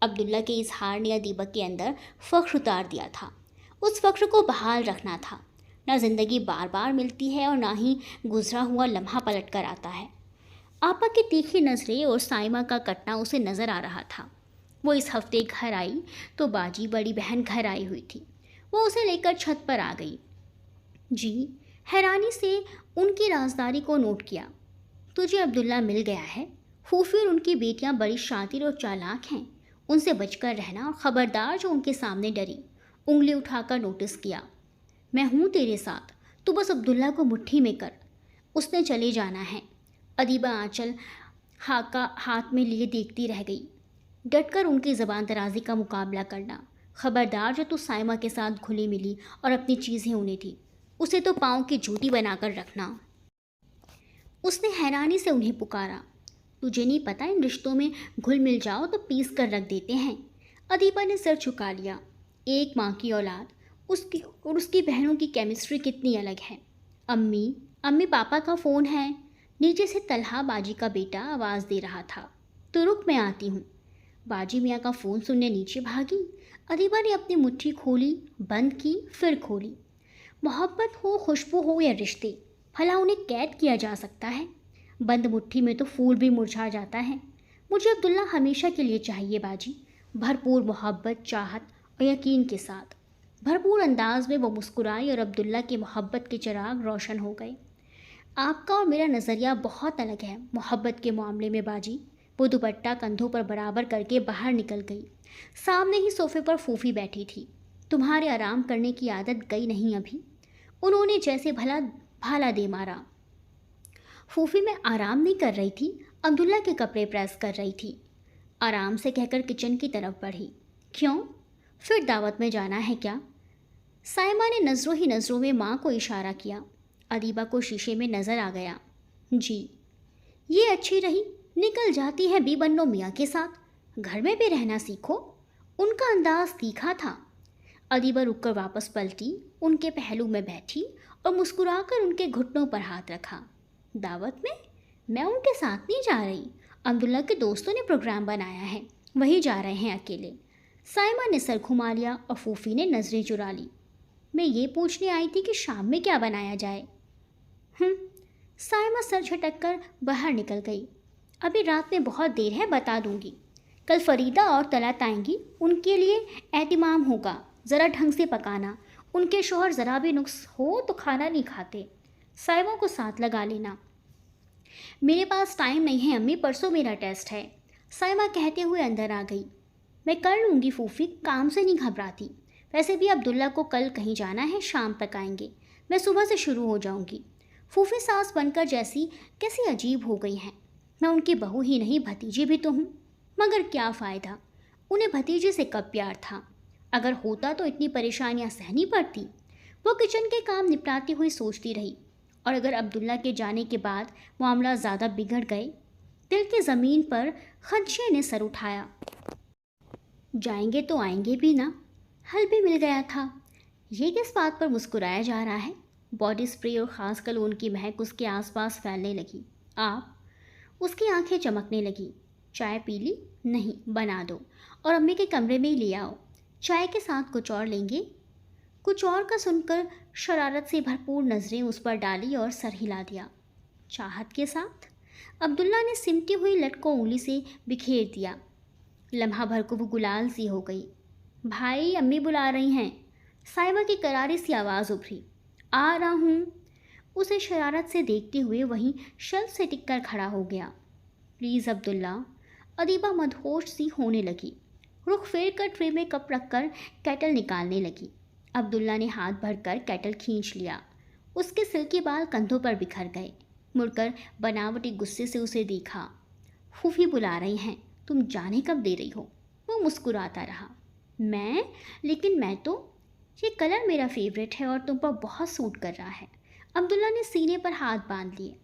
عبداللہ کے اظہار نے ادیبہ کے اندر فخر اتار دیا تھا۔ اس فخر کو بحال رکھنا تھا۔ نہ زندگی بار بار ملتی ہے اور نہ ہی گزرا ہوا لمحہ پلٹ کر آتا ہے۔ آپا کی تیکھی نظریں اور سائمہ کا کٹنا اسے نظر آ رہا تھا۔ وہ اس ہفتے گھر آئی تو باجی بڑی بہن گھر آئی ہوئی تھی۔ وہ اسے لے کر چھت پر آ گئی۔ جی، حیرانی سے ان کی رازداری کو نوٹ کیا۔ تجھے عبداللہ مل گیا ہے؟ پھوپھی اور ان کی بیٹیاں بڑی شاطر اور چالاک ہیں، ان سے بچ کر رہنا، اور خبردار جو ان کے سامنے ڈری۔ انگلی اٹھا کر نوٹس کیا۔ میں ہوں تیرے ساتھ، تو بس عبداللہ کو مٹھی میں کر، اس نے چلے جانا ہے۔ ادیبہ آنچل ہاتھ میں لیے دیکھتی رہ گئی، ڈٹ کر ان کی زبان درازی کا مقابلہ کرنا۔ خبردار جو تو سائمہ کے ساتھ گھلی ملی اور اپنی چیزیں انہیں تھی، اسے تو پاؤں کی جوتی بنا کر رکھنا۔ اس نے حیرانی سے انہیں پکارا۔ تجھے نہیں پتہ ان رشتوں میں گھل مل جاؤ تو پیس کر رکھ دیتے ہیں۔ ادیبہ نے سر جھکا لیا۔ ایک ماں کی اولاد، اس کی بہنوں کی کیمسٹری کتنی الگ ہے۔ امی پاپا کا فون ہے۔ نیچے سے طلحہ باجی کا بیٹا آواز دے رہا تھا۔ تو رک، میں آتی ہوں۔ باجی میاں کا فون سننے نیچے بھاگی۔ ادیبہ نے اپنی مٹھی کھولی، بند کی، پھر کھولی۔ محبت ہو، خوشبو ہو یا رشتے، بھلا انہیں قید کیا جا سکتا ہے؟ بند مٹھی میں تو پھول بھی مرجھا جاتا ہے۔ مجھے عبداللہ ہمیشہ کے لیے چاہیے باجی، بھرپور محبت، چاہت اور یقین کے ساتھ۔ بھرپور انداز میں وہ مسکرائی اور عبداللہ کی محبت کے چراغ روشن ہو گئے۔ آپ کا اور میرا نظریہ بہت الگ ہے محبت کے معاملے میں باجی۔ وہ دوپٹہ کندھوں پر برابر کر کے باہر نکل گئی۔ سامنے ہی صوفے پر پھوپھی بیٹھی تھی۔ تمہارے آرام کرنے کی عادت گئی نہیں ابھی؟ انہوں نے جیسے بھالا دے مارا۔ پھوپھی میں آرام نہیں کر رہی تھی، عبداللہ کے کپڑے پریس کر رہی تھی۔ آرام سے کہہ کر کچن کی طرف بڑھی۔ کیوں؟ پھر دعوت میں جانا ہے کیا؟ سائمہ نے نظروں ہی نظروں میں ماں کو اشارہ کیا۔ ادیبہ کو شیشے میں نظر آ گیا۔ جی، یہ اچھی رہی، نکل جاتی ہے بی بنو میاں کے ساتھ۔ گھر میں بھی رہنا سیکھو۔ ان کا انداز تیکھا تھا۔ ادیبہ رک کر واپس پلٹی، ان کے پہلو میں بیٹھی اور مسکرا کر ان کے گھٹنوں پر ہاتھ رکھا۔ دعوت میں ان کے ساتھ نہیں جا رہی، عبداللہ کے دوستوں نے پروگرام بنایا ہے، وہی جا رہے ہیں اکیلے۔ سائمہ نے سر گھما لیا اور پھوپھی نے نظریں چرا لی۔ میں یہ پوچھنے آئی تھی کہ شام میں کیا بنایا جائے؟ سائمہ سر جھٹک کر باہر نکل گئی۔ ابھی رات میں بہت دیر ہے، بتا دوں گی۔ کل فریدہ اور طلعت آئیں گی، ان کے لیے اہتمام ہوگا، ذرا ڈھنگ سے پکانا۔ ان کے شوہر ذرا بھی نقص ہو تو کھانا نہیں کھاتے۔ سائمہ کو ساتھ لگا لینا۔ میرے پاس ٹائم نہیں ہے امی، پرسوں میرا ٹیسٹ ہے، سائمہ کہتے ہوئے اندر آ گئی۔ میں کر لوں گی پھوپھی، کام سے نہیں گھبراتی۔ ویسے بھی عبداللہ کو کل کہیں جانا ہے، شام تک آئیں گے، میں صبح سے شروع ہو جاؤں گی۔ پھوپھی ساس بن کر کیسی عجیب ہو گئی ہیں۔ میں ان کی بہو ہی نہیں، بھتیجی بھی تو ہوں۔ مگر کیا فائدہ، انہیں بھتیجے سے کب پیار تھا؟ اگر ہوتا تو اتنی پریشانیاں سہنی پڑتی۔ وہ کچن کے کام نپٹاتی ہوئی سوچتی رہی، اور اگر عبداللہ کے جانے کے بعد معاملہ زیادہ بگڑ گئے؟ دل کی زمین پر خدشے نے سر اٹھایا۔ جائیں گے تو آئیں گے بھی نا، حل بھی مل گیا تھا۔ یہ کس بات پر مسکرایا جا رہا ہے؟ باڈی اسپرے اور خاص کلون کی مہک اس کے آس پاس پھیلنے لگی۔ آپ؟ اس کی آنکھیں چمکنے لگی۔ چائے پی لی؟ نہیں، بنا دو، اور امی کے کمرے میں ہی لے آؤ۔ چائے کے ساتھ کچھ اور لیں گے؟ کچھ اور کا سن کر شرارت سے بھرپور نظریں اس پر ڈالی اور سر ہلا دیا۔ چاہت کے ساتھ؟ عبداللہ نے سمٹی ہوئی لٹ کو انگلی سے بکھیر دیا۔ لمحہ بھر کو وہ گلال سی ہو گئی۔ بھائی، امی بلا رہی ہیں۔ سائمہ کی کراری سی آواز ابھری۔ آ رہا ہوں۔ اسے شرارت سے دیکھتے ہوئے وہیں شیلف سے ٹک کر کھڑا ہو گیا۔ پلیز عبداللہ۔ ادیبہ مدہوش سی ہونے لگی، رخ پھیر کر ٹرے میں کپ رکھ کر کیٹل نکالنے لگی۔ عبداللہ نے ہاتھ بھر کر کیٹل کھینچ لیا۔ اس کے سلکی بال کندھوں پر بکھر گئے۔ مڑ کر بناوٹی غصے سے اسے دیکھا۔ پھوپھی بلا رہی ہیں، تم جانے کب دے رہی ہو؟ وہ مسکراتا رہا۔ لیکن میں تو، یہ کلر میرا فیوریٹ ہے اور تم پر بہت سوٹ کر رہا ہے۔ عبداللہ نے سینے پر ہاتھ باندھ لیے۔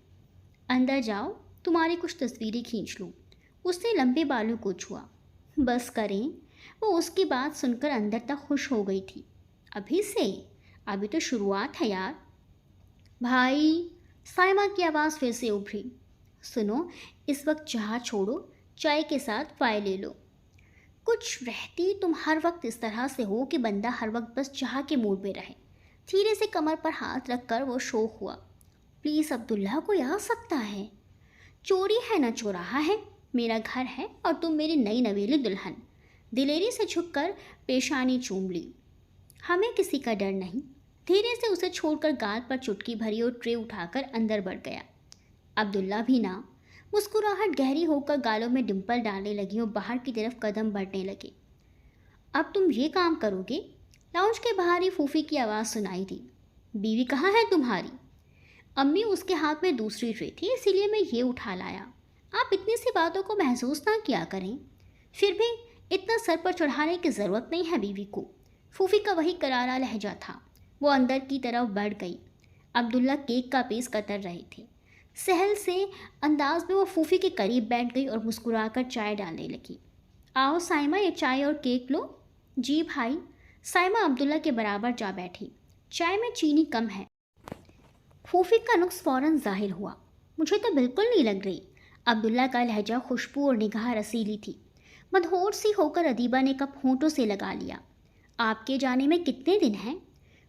اندر جاؤ، تمہاری کچھ تصویریں کھینچ لوں۔ اس نے لمبے بالوں کو چھوا۔ بس کریں، وہ اس کی بات سن کر اندر تک خوش ہو گئی تھی۔ ابھی سے؟ ابھی تو شروعات ہے یار۔ بھائی، سائمہ کی آواز پھر سے ابھری۔ سنو، اس وقت جہاں چھوڑو، چائے کے ساتھ پائے لے لو۔ کچھ رہتی تم ہر وقت اس طرح سے ہو کہ بندہ ہر وقت بس چاہ کے موڈ میں رہے۔ دھیرے سے کمر پر ہاتھ رکھ کر وہ شوق ہوا۔ پلیز عبداللہ، کوئی آ سکتا ہے؟ چوری ہے نہ چوراہا ہے، میرا گھر ہے اور تم میری نئی نویلی دلہن۔ دلیری سے جھک کر پیشانی چوم لی۔ ہمیں کسی کا ڈر نہیں۔ دھیرے سے اسے چھوڑ کر گال پر چٹکی بھری اور ٹرے اٹھا کر اندر بڑھ گیا۔ عبداللہ بھی نہ۔ مسکراہٹ گہری ہو کر گالوں میں ڈمپل ڈالنے لگی اور باہر کی طرف قدم بڑھنے لگے۔ اب تم یہ کام کرو گے؟ لاؤنج کے باہر ہی پھوفی کی آواز سنائی دی۔ بیوی کہاں ہے تمہاری؟ امی، اس کے ہاتھ میں دوسری ٹرے تھی، اسی لیے میں یہ اٹھا لایا۔ آپ اتنی سی باتوں کو محسوس نہ کیا کریں۔ پھر بھی اتنا سر پر چڑھانے کی ضرورت نہیں ہے بیوی کو۔ پھوفی کا وہی کرارا لہجہ تھا۔ وہ اندر کی طرف بڑھ گئی۔ عبداللہ کیک کا پیس کتر رہے تھے۔ سہل سے انداز میں وہ پھوفی کے قریب بیٹھ گئی اور مسکرا کر چائے ڈالنے لگی۔ آؤ سائمہ، یہ چائے اور کیک لو۔ جی بھائی۔ سائمہ عبداللہ کے برابر جا بیٹھی۔ چائے میں چینی کم ہے۔ پھوفی کا نقص فوراً ظاہر ہوا۔ مجھے تو بالکل نہیں لگ رہی۔ عبداللہ کا لہجہ خوشبو اور نگاہ رسیلی تھی۔ مدہوش سی ہو کر ادیبہ نے کپ ہونٹوں سے لگا لیا۔ آپ کے جانے میں کتنے دن ہیں؟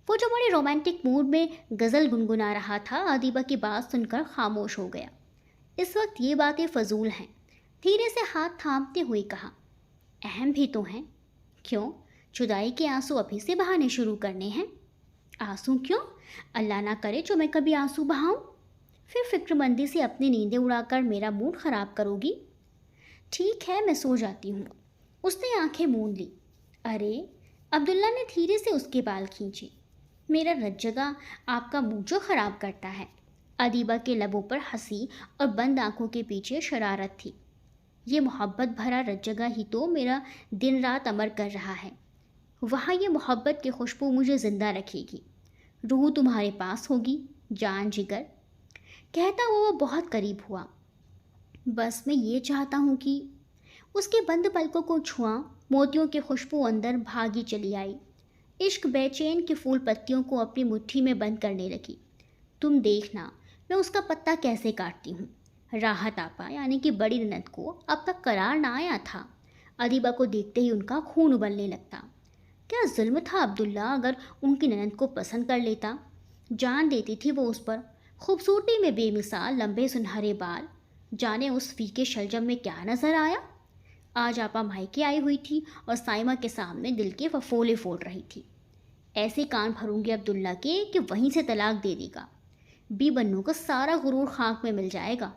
وہ جو بڑے رومانٹک موڈ میں غزل گنگنا رہا تھا، ادیبہ کی بات سن کر خاموش ہو گیا۔ اس وقت یہ باتیں فضول ہیں۔ دھیرے سے ہاتھ تھامتے ہوئے کہا۔ اہم بھی تو ہیں۔ کیوں؟ جدائی کے آنسو ابھی سے بہانے شروع کرنے ہیں؟ آنسو کیوں؟ اللہ نہ کرے جو میں کبھی آنسو بہاؤں۔ پھر فکر مندی سے اپنی نیندیں اڑا کر میرا موڈ خراب کرو گی۔ ٹھیک ہے، میں سو جاتی ہوں۔ اس نے آنکھیں موند لی۔ ارے، عبداللہ نے دھیرے سے اس کے بال کھینچے۔ میرا رت جگہ آپ کا موڈ جو خراب کرتا ہے۔ ادیبہ کے لبوں پر ہنسی اور بند آنکھوں کے پیچھے شرارت تھی۔ یہ محبت بھرا رت جگہ ہی تو میرا دن رات امر کر رہا ہے۔ وہاں یہ محبت کی خوشبو مجھے زندہ رکھے گی۔ روح تمہارے پاس ہوگی، جان جگر۔ کہتا وہ بہت قریب ہوا۔ بس میں یہ چاہتا ہوں کہ… اس کے بند پلکوں کو چھواں موتیوں کی خوشبو اندر بھاگی چلی آئی۔ عشق بے چین کی پھول پتیوں کو اپنی مٹھی میں بند کرنے لگی۔ تم دیکھنا میں اس کا پتا کیسے کاٹتی ہوں۔ راحت آپا یعنی کہ بڑی نند کو اب تک قرار نہ آیا تھا۔ ادیبہ کو دیکھتے ہی ان کا خون ابلنے لگتا۔ کیا ظلم تھا عبداللہ اگر ان کی نند کو پسند کر لیتا۔ جان دیتی تھی وہ اس پر۔ خوبصورتی میں بے مثال لمبے سنہرے بال، جانے اس فیکے شلجم میں کیا نظر آیا۔ آج آپا مائکے آئی ہوئی تھی اور سائمہ کے سامنے دل کے ففولے فوڑ رہی تھی۔ ایسے کان بھروں گے عبداللہ کے کہ وہیں سے طلاق دے دے گا۔ بی بنوں کا سارا غرور خاک میں مل جائے گا۔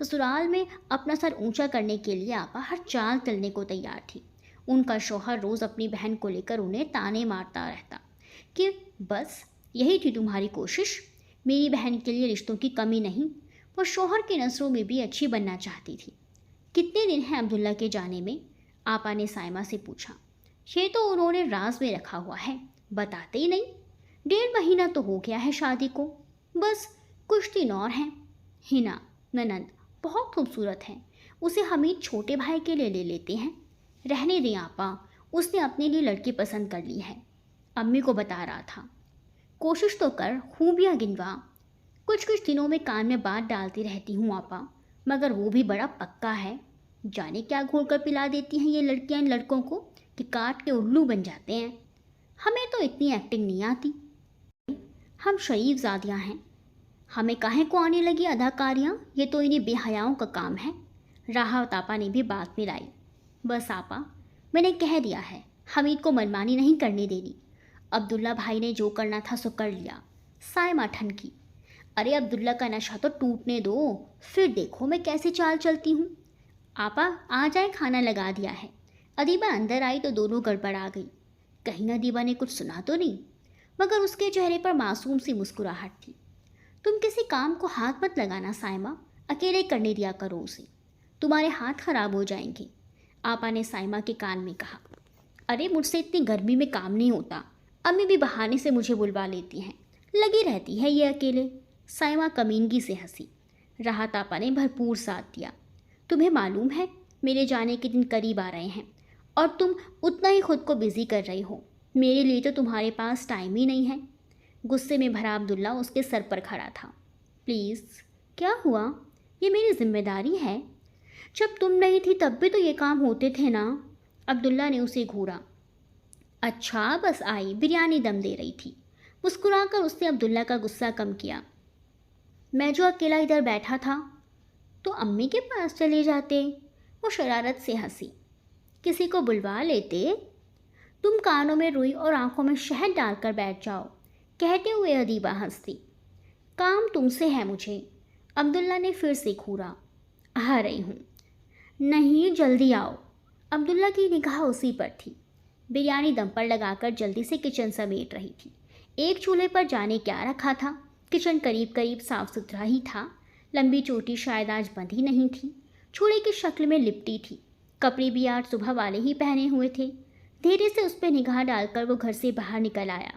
سسرال میں اپنا سر اونچا کرنے کے لیے آپا ہر چال چلنے کو تیار تھی۔ ان کا شوہر روز اپنی بہن کو لے کر انہیں تانے مارتا رہتا کہ بس یہی تھی تمہاری کوشش۔ میری بہن کے لیے رشتوں کی کمی نہیں، وہ شوہر کی نظروں میں بھی اچھی بننا چاہتی تھی۔ کتنے دن ہیں عبداللہ کے جانے میں؟ آپا نے سائمہ سے پوچھا۔ یہ تو انہوں نے راز میں رکھا ہوا ہے، بتاتے ہی نہیں۔ 1.5 مہینہ تو ہو گیا ہے شادی کو، بس کچھ دن اور ہیں۔ ہنا ننند بہت خوبصورت ہے، اسے حمید چھوٹے بھائی کے لیے لے لیتے ہیں۔ رہنے دیں آپا، اس نے اپنے لیے لڑکی پسند کر لی ہے، امی کو بتا رہا تھا۔ کوشش تو کر، خوبیاں گنوا۔ کچھ دنوں میں کان میں بات ڈالتی رہتی ہوں آپا، مگر وہ بھی بڑا پکا ہے۔ جانے کیا گھول کر پلا دیتی ہیں یہ لڑکیاں ان لڑکوں کو کہ کاٹ کے الو بن جاتے ہیں۔ ہمیں تو اتنی ایکٹنگ نہیں آتی۔ ہم شریف زادیاں ہیں، ہمیں کاہے کو آنے لگی اداکاریاں، یہ تو انہیں بے حیاؤں کا کام ہے۔ راحت آپا نے بھی بات ملائی۔ بس آپا، میں نے کہہ دیا ہے، حمید کو منمانی نہیں کرنے دینی۔ عبداللہ بھائی نے جو کرنا تھا سو کر لیا۔ سائمہ ٹھنکی۔ ارے عبداللہ کا نشہ تو ٹوٹنے دو، پھر دیکھو میں کیسے چال چلتی ہوں۔ آپا آ جائے، کھانا لگا دیا ہے۔ ادیبہ اندر آئی تو دونوں گڑبڑا گئی۔ کہیں ادیبہ نے کچھ سنا تو نہیں، مگر اس کے چہرے پر معصوم سی مسکراہٹ تھی۔ تم کسی کام کو ہاتھ مت لگانا سائمہ، اکیلے کرنے دیا کرو اسے، تمہارے ہاتھ خراب ہو جائیں گے، آپا نے سائمہ کے کان میں کہا۔ ارے مجھ سے اتنی گرمی میں کام نہیں ہوتا، امی بھی بہانے سے مجھے بلوا لیتی ہیں، لگی رہتی ہے یہ اکیلے۔ سائمہ کمینگی سے ہنسی۔ راحت آپا نے بھرپور ساتھ دیا۔ تمہیں معلوم ہے میرے جانے کے دن قریب آ رہے ہیں اور تم اتنا ہی خود کو بزی کر رہی ہو، میرے لیے تو تمہارے پاس ٹائم ہی نہیں ہے۔ غصے میں بھرا عبداللہ اس کے سر پر کھڑا تھا۔ پلیز، کیا ہوا؟ یہ میری ذمہ داری ہے۔ جب تم نہیں تھی تب بھی تو یہ کام ہوتے تھے نا۔ عبداللہ نے اسے گھورا۔ اچھا بس آئی، بریانی دم دے رہی تھی۔ مسکرا کر اس نے عبداللہ کا غصہ کم کیا۔ میں جو اکیلا ادھر بیٹھا تھا تو امی کے پاس چلے جاتے، وہ شرارت سے ہنسی۔ کسی کو بلوا لیتے؟ تم کانوں میں روئی اور آنکھوں میں شہد ڈال کر بیٹھ جاؤ، کہتے ہوئے ادیبہ ہنستی۔ کام تم سے ہے مجھے، عبداللہ نے پھر سے گھورا۔ آ رہی ہوں۔ نہیں جلدی آؤ۔ عبداللہ کی نگاہ اسی پر تھی۔ بریانی دم پر لگا کر جلدی سے کچن سمیٹ رہی تھی۔ ایک چولہے پر جانے کیا رکھا تھا، کچن قریب قریب صاف ستھرا ہی تھا، لمبی چوٹی شاید آج بندھی نہیں تھی، چولہے کی شکل میں لپٹی تھی، کپڑے بھی آج صبح والے ہی پہنے ہوئے تھے۔ دھیرے سے اس پہ نگاہ ڈال کر وہ گھر سے باہر نکل آیا۔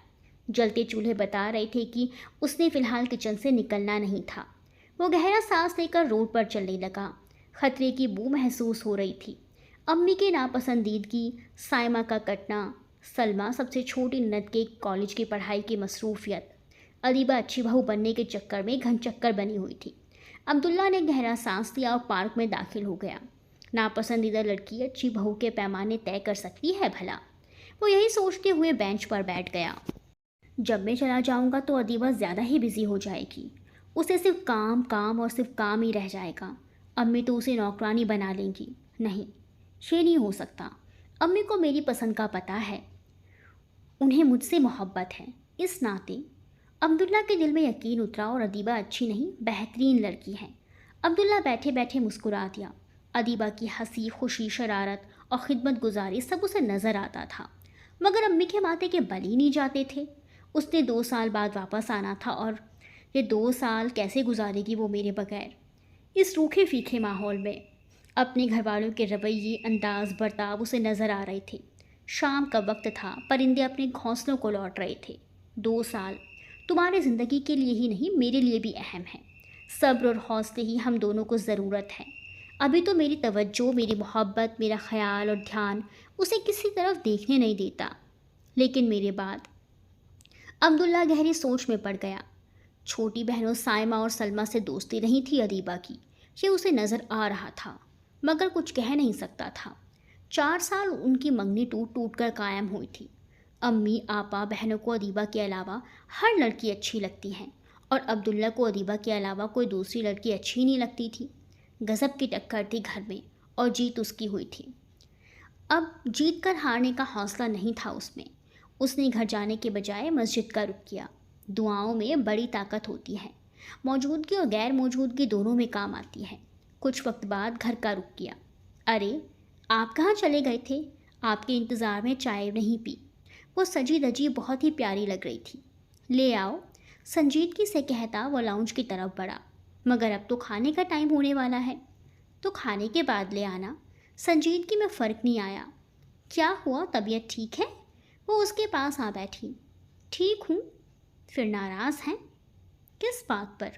جلتے چولہے بتا رہے تھے کہ اس نے فی الحال کچن سے نکلنا نہیں تھا۔ وہ گہرا سانس لے کر روڈ پر چلنے لگا۔ خطرے کی بو محسوس ہو رہی تھی۔ امی کے ناپسندیدگی، سائمہ کا کٹنا، سلمہ سب سے چھوٹی نند کے کالج کی پڑھائی کی مصروفیت، ادیبہ اچھی بہو بننے کے چکر میں گھن چکر بنی ہوئی تھی۔ عبداللہ نے گہرا سانس لیا اور پارک میں داخل ہو گیا۔ ناپسندیدہ لڑکی اچھی بہو کے پیمانے طے کر سکتی ہے بھلا؟ وہ یہی سوچتے ہوئے بینچ پر بیٹھ گیا۔ جب میں چلا جاؤں گا تو ادیبہ زیادہ ہی بزی ہو جائے گی، اسے صرف کام کام اور صرف کام ہی رہ جائے گا۔ امی تو اسے نوکرانی بنا لیں گی۔ نہیں، یہ نہیں ہو سکتا۔ امی کو میری پسند کا پتہ ہے، انہیں مجھ سے محبت ہے، اس ناطے۔ عبداللہ کے دل میں یقین اترا اور ادیبہ اچھی نہیں بہترین لڑکی ہے۔ عبداللہ بیٹھے بیٹھے مسکرا دیا۔ ادیبہ کی ہنسی، خوشی، شرارت اور خدمت گزاری سب اسے نظر آتا تھا، مگر امی کے ماتھے کے بل ہی نہیں جاتے تھے۔ اس نے 2 سال بعد واپس آنا تھا اور یہ 2 سال کیسے گزارے گی وہ میرے بغیر، اس روکھے پھیکے ماحول میں؟ اپنے گھر والوں کے رویے، انداز، برتاؤ اسے نظر آ رہے تھے۔ شام کا وقت تھا، پرندے اپنے گھونسلوں کو لوٹ رہے تھے۔ 2 سال تمہاری زندگی کے لیے ہی نہیں، میرے لیے بھی اہم ہے۔ صبر اور حوصلے کی ہم دونوں کو ضرورت ہے۔ ابھی تو میری توجہ، میری محبت، میرا خیال اور دھیان اسے کسی طرف دیکھنے نہیں دیتا، لیکن میرے بعد؟ عبداللہ گہری سوچ میں پڑ گیا۔ چھوٹی بہنوں سائمہ اور سلمہ سے دوستی نہیں تھی ادیبہ کی، یہ اسے نظر آ رہا تھا، مگر کچھ کہہ نہیں سکتا تھا۔ 4 سال ان کی منگنی ٹوٹ ٹوٹ کر قائم ہوئی تھی۔ امی، آپا، بہنوں کو ادیبہ کے علاوہ ہر لڑکی اچھی لگتی ہے، اور عبداللہ کو ادیبہ کے علاوہ کوئی دوسری لڑکی اچھی نہیں لگتی تھی۔ غضب کی ٹکر تھی گھر میں، اور جیت اس کی ہوئی تھی۔ اب جیت کر ہارنے کا حوصلہ نہیں تھا اس میں۔ اس نے گھر جانے کے بجائے مسجد کا رخ کیا۔ دعاؤں میں بڑی طاقت ہوتی ہے، موجودگی اور غیر موجودگی دونوں میں کام آتی ہے۔ کچھ وقت بعد گھر کا رخ کیا۔ ارے آپ کہاں چلے گئے تھے؟ آپ کے انتظار میں چائے نہیں پی؟ وہ سجی دجی بہت ہی پیاری لگ رہی تھی۔ لے آؤ، سنجیدگی سے کہتا وہ لاؤنج کی طرف بڑھا۔ مگر اب تو کھانے کا ٹائم ہونے والا ہے۔ تو کھانے کے بعد لے آنا۔ سنجیدگی میں فرق نہیں آیا۔ کیا ہوا، طبیعت ٹھیک ہے؟ وہ اس کے پاس آ بیٹھی۔ ٹھیک ہوں۔ پھر ناراض ہیں؟ کس بات پر؟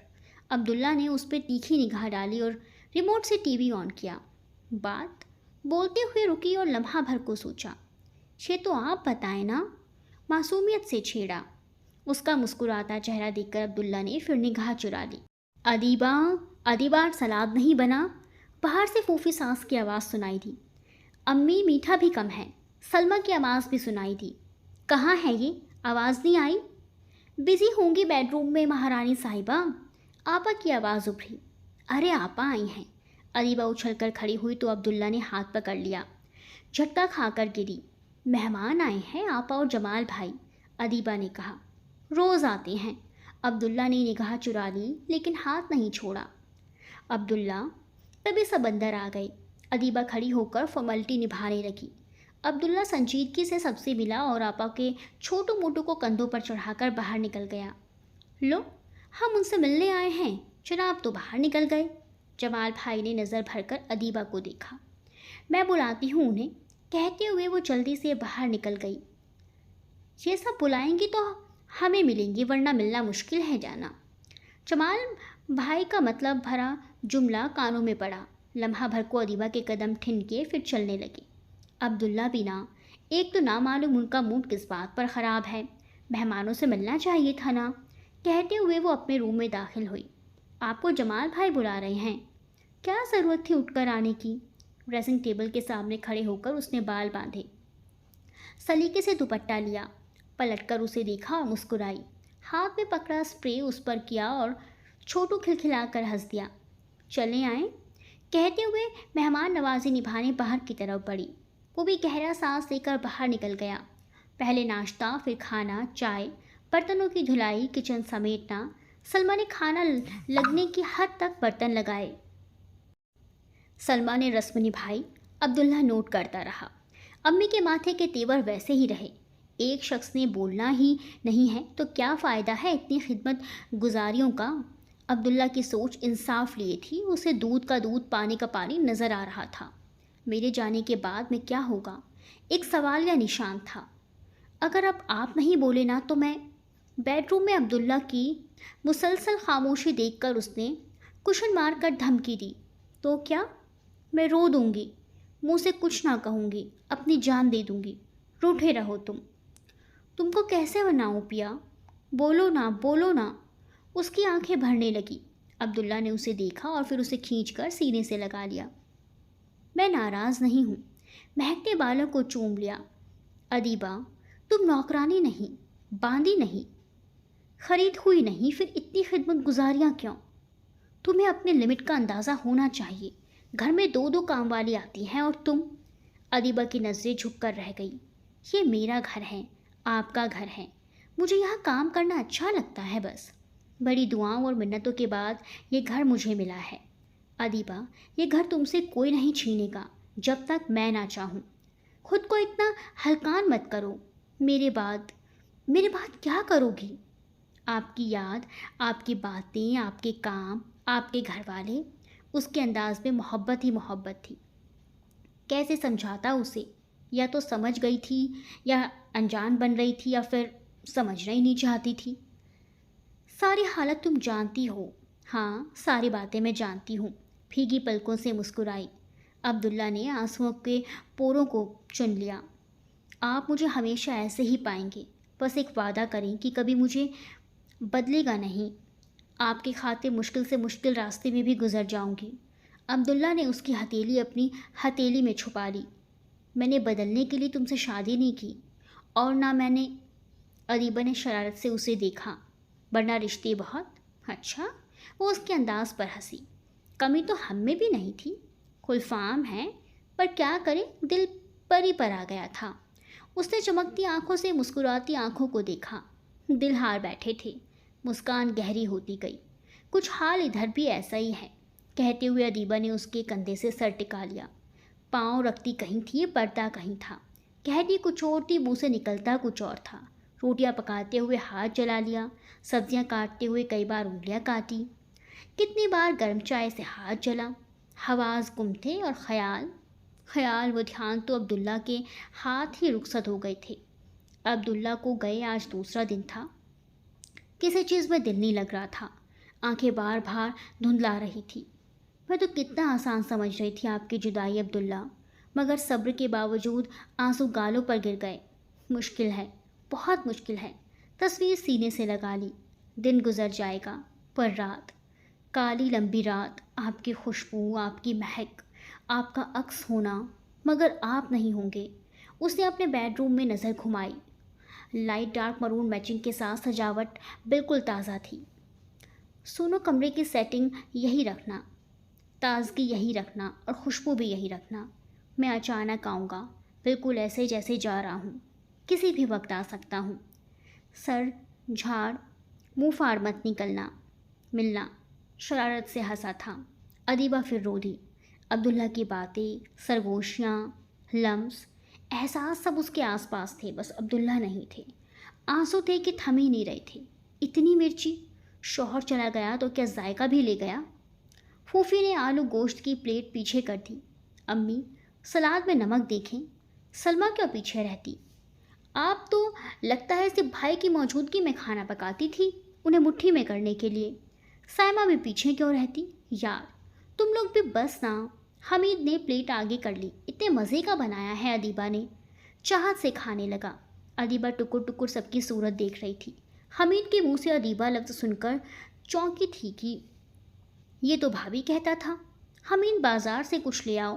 عبداللہ نے اس پہ تیکھی نگاہ ڈالی اور ریموٹ سے ٹی وی آن کیا۔ بات بولتے ہوئے رکی اور لمحہ بھر کو سوچا۔ یہ تو آپ بتائیں نا، معصومیت سے چھیڑا۔ اس کا مسکراتا چہرہ دیکھ کر عبداللہ نے پھر نگاہ چرا لی۔ ادیبہ، ادیبہ سلاد نہیں بنا؟ باہر سے پھوپھی سانس کی آواز سنائی دی۔ امی میٹھا بھی کم ہے، سلمہ کی آواز بھی سنائی دی۔ کہاں ہے یہ؟ آواز نہیں آئی؟ بزی ہوں گی بیڈ روم میں مہارانی صاحبہ، آپا کی آواز ابھری۔ ارے آپا آئی ہیں۔ ادیبہ اچھل کر کھڑی ہوئی تو عبداللہ نے ہاتھ پکڑ لیا، جھٹکا کھا کر گری۔ مہمان آئے ہیں آپا اور جمال بھائی، ادیبہ نے کہا۔ روز آتے ہیں۔ عبداللہ نے نگاہ چرا لی لیکن ہاتھ نہیں چھوڑا۔ عبداللہ، تبھی سب اندر آ گئے۔ ادیبہ کھڑی ہو کر فارملٹی نبھانے لگی۔ عبداللہ سنجیدگی سے سب سے ملا اور آپا کے چھوٹو موٹو کو کندھوں پر چڑھا کر باہر نکل گیا۔ لو، ہم ان سے ملنے آئے ہیں، جناب تو باہر نکل گئے۔ جمال بھائی نے نظر بھر کر ادیبہ کو دیکھا۔ میں بلاتی ہوں انہیں، کہتے ہوئے وہ جلدی سے باہر نکل گئی۔ یہ سب بلائیں گی تو ہمیں ملیں گی، ورنہ ملنا مشکل ہے جانا۔ جمال بھائی کا مطلب بھرا جملہ کانوں میں پڑا۔ لمحہ بھر کو ادیبہ کے قدم ٹھنکے پھر چلنے لگے۔ عبداللہ بینا، ایک تو نامعلوم ان کا موڈ کس بات پر خراب ہے، مہمانوں سے ملنا چاہیے تھا نا۔ کہتے ہوئے وہ اپنے روم میں داخل ہوئی۔ آپ کو جمال بھائی بلا رہے ہیں؟ کیا ضرورت تھی اٹھ کر آنے کی؟ ڈریسنگ ٹیبل کے سامنے کھڑے ہو کر اس نے بال باندھے، سلیقے سے دوپٹہ لیا، پلٹ کر اسے دیکھا اور مسکرائی، ہاتھ میں پکڑا اسپرے اس پر کیا اور چھوٹو کھلکھلا کر ہنس دیا۔ چلیں آئیں کہتے ہوئے مہمان نوازی نبھانے باہر کی طرف بڑھی۔ وہ بھی گہرا سانس لے کر باہر نکل گیا۔ پہلے ناشتہ، پھر کھانا، چائے، برتنوں کی دھلائی، کچن سمیٹنا۔ سلمہ نے کھانا لگنے کی حد تک برتن لگائے۔ سلمہ نے رسم نبھائی، عبداللہ نوٹ کرتا رہا۔ امی کے ماتھے کے تیور ویسے ہی رہے۔ ایک شخص نے بولنا ہی نہیں ہے تو کیا فائدہ ہے اتنی خدمت گزاریوں کا؟ عبداللہ کی سوچ انصاف لیے تھی، اسے دودھ کا دودھ پانی کا پانی نظر آ رہا تھا۔ میرے جانے کے بعد میں کیا ہوگا؟ ایک سوال یا نشان تھا۔ اگر اب آپ نہیں بولے نا تو میں… بیڈ روم میں عبداللہ کی مسلسل خاموشی دیکھ کر اس نے کشن مار کر دھمکی دی، تو کیا؟ میں رو دوں گی، منہ سے کچھ نہ کہوں گی، اپنی جان دے دوں گی، روٹھے رہو تم کو کیسے مناؤں پیا؟ بولو نا بولو نا۔ اس کی آنکھیں بھرنے لگی۔ عبداللہ نے اسے دیکھا اور پھر اسے کھینچ کر سینے سے لگا لیا۔ میں ناراض نہیں ہوں۔ مہکتے بالوں کو چوم لیا۔ ادیبہ، تم نوکرانی نہیں، باندی نہیں، خرید ہوئی نہیں، پھر اتنی خدمت گزاریاں کیوں؟ تمہیں اپنے لمٹ کا اندازہ ہونا چاہیے۔ گھر میں دو دو کام والی آتی ہیں اور تم… ادیبہ کی نظریں جھک کر رہ گئی۔ یہ میرا گھر ہے، آپ کا گھر ہے، مجھے یہاں کام کرنا اچھا لگتا ہے بس۔ بڑی دعاؤں اور منتوں کے بعد یہ گھر مجھے ملا ہے۔ ادیبہ، یہ گھر تم سے کوئی نہیں چھینے گا جب تک میں نہ چاہوں۔ خود کو اتنا ہلکان مت کرو۔ میرے بعد کیا کرو گی؟ آپ کی یاد، آپ کی باتیں، آپ کے کام، آپ کے گھر والے۔ اس کے انداز میں محبت ہی محبت تھی۔ کیسے سمجھاتا اسے؟ یا تو سمجھ گئی تھی یا انجان بن رہی تھی یا پھر سمجھنا ہی نہیں چاہتی تھی۔ ساری حالت تم جانتی ہو۔ ہاں، ساری باتیں میں جانتی ہوں۔ بھیگی پلکوں سے مسکرائی۔ عبداللہ نے آنسوؤں کے پوروں کو چن لیا۔ آپ مجھے ہمیشہ ایسے ہی پائیں گے، بس ایک وعدہ کریں کہ کبھی مجھے بدلے گا نہیں۔ آپ کی خاطر مشکل سے مشکل راستے میں بھی گزر جاؤں گی۔ عبداللہ نے اس کی ہتھیلی اپنی ہتھیلی میں چھپا لی۔ میں نے بدلنے کے لیے تم سے شادی نہیں کی، اور نہ میں نے… ادیبہ نے شرارت سے اسے دیکھا۔ ورنہ رشتے بہت… اچھا؟ وہ اس کے انداز پر ہنسی۔ کمی تو ہم میں بھی نہیں تھی، خلفام ہے، پر کیا کرے، دل پر ہی پر آ گیا تھا۔ اس نے چمکتی آنکھوں سے مسکراتی آنکھوں کو دیکھا۔ دل ہار بیٹھے تھے۔ مسکان گہری ہوتی گئی۔ کچھ حال ادھر بھی ایسا ہی ہے، کہتے ہوئے ادیبہ نے اس کے کندھے سے سر ٹکا لیا۔ پاؤں رکھتی کہیں تھی، پردہ کہیں تھا۔ کہتی کچھ اور تھی، منہ سے نکلتا کچھ اور تھا۔ روٹیاں پکاتے ہوئے ہاتھ جلا لیا، سبزیاں کاٹتے ہوئے کئی بار انگلیاں کاٹی، کتنی بار گرم چائے سے ہاتھ جلا۔ حواس گم تھے اور خیال و دھیان تو عبداللہ کے ہاتھ ہی رخصت ہو گئے تھے۔ عبداللہ کو گئے آج دوسرا دن تھا۔ کسی چیز میں دل نہیں لگ رہا تھا، آنکھیں بار بار دھندلا رہی تھی۔ میں تو کتنا آسان سمجھ رہی تھی آپ کی جدائی عبداللہ، مگر صبر کے باوجود آنسو گالوں پر گر گئے۔ مشکل ہے، بہت مشکل ہے۔ تصویر سینے سے لگا لی۔ دن گزر جائے گا، پر رات، کالی لمبی رات، آپ کی خوشبو، آپ کی مہک، آپ کا عکس ہونا، مگر آپ نہیں ہوں گے۔ اس نے اپنے بیڈ روم میں نظر گھمائی۔ لائٹ ڈارک مرون میچنگ کے ساتھ سجاوٹ بالکل تازہ تھی۔ سونو کمرے کی سیٹنگ یہی رکھنا، تازگی یہی رکھنا اور خوشبو بھی یہی رکھنا۔ میں اچانک آؤں گا، بالکل ایسے جیسے جا رہا ہوں، کسی بھی وقت آ سکتا ہوں۔ سر جھاڑ، منہ پھاڑ مت نکلنا، ملنا۔ شرارت سے ہنسا تھا۔ ادیبہ پھر رو دی۔ عبداللہ کی باتیں، سرگوشیاں، لمس، احساس سب اس کے آس پاس تھے، بس عبداللہ نہیں تھے۔ آنسو تھے کہ تھم ہی نہیں رہے تھے۔ اتنی مرچی! شوہر چلا گیا تو کیا ذائقہ بھی لے گیا؟ پھوپھی نے آلو گوشت کی پلیٹ پیچھے کر دی۔ امی، سلاد میں نمک دیکھیں۔ سلمہ کیوں پیچھے رہتی؟ آپ تو لگتا ہے صرف بھائی کی موجودگی میں کھانا پکاتی تھی، انہیں مٹھی میں کرنے کے لیے۔ سائمہ بھی پیچھے کیوں رہتی؟ یار تم لوگ بھی بس نا۔ حمید نے پلیٹ آگے کر لی۔ اتنے مزے کا بنایا ہے، ادیبہ نے چاہت سے کھانے لگا۔ ادیبہ ٹکر ٹکر سب کی صورت دیکھ رہی تھی۔ حمید کے منہ سے ادیبہ لفظ سن کر چونکی تھی کہ یہ تو بھابھی کہتا تھا۔ حمید بازار سے کچھ لے آؤ،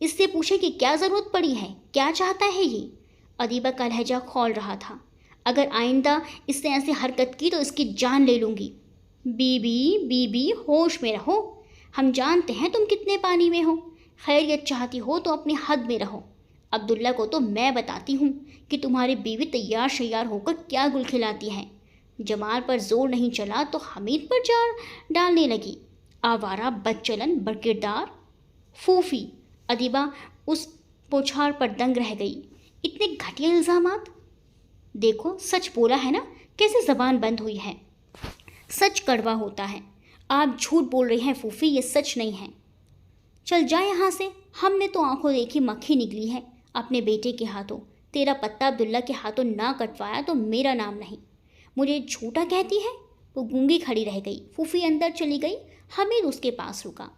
اس سے پوچھے کہ کیا ضرورت پڑی ہے، کیا چاہتا ہے یہ؟ ادیبہ کا لہجہ کھول رہا تھا۔ اگر آئندہ اس نے ایسی حرکت کی تو اس کی جان لے لوں گی۔ بی بی ہوش میں رہو، ہم جانتے ہیں تم کتنے پانی میں ہو۔ خیریت چاہتی ہو تو اپنی حد میں رہو۔ عبداللہ کو تو میں بتاتی ہوں کہ تمہاری بیوی تیار شیار ہو کر کیا گل کھلاتی ہے۔ جمال پر زور نہیں چلا تو حمید پر جار ڈالنے لگی۔ آوارہ، بدچلن، برکردار۔ پھوپھی، ادیبہ اس پوچھار پر دنگ رہ گئی۔ اتنے گھٹیا الزامات! دیکھو سچ بولا ہے نا، کیسے زبان بند ہوئی ہے۔ سچ کڑوا ہوتا ہے۔ آپ جھوٹ بول رہی ہیں پھوپھی، یہ سچ نہیں ہے۔ چل جا یہاں سے، ہم نے تو آنکھوں دیکھی مکھی نکلی ہے اپنے بیٹے کے ہاتھوں۔ تیرا پتہ عبداللہ کے ہاتھوں نہ کٹوایا تو میرا نام نہیں۔ مجھے جھوٹا کہتی ہے؟ وہ گونگی کھڑی رہ گئی۔ پھوپھی اندر چلی گئی، حمید اس کے پاس رکا۔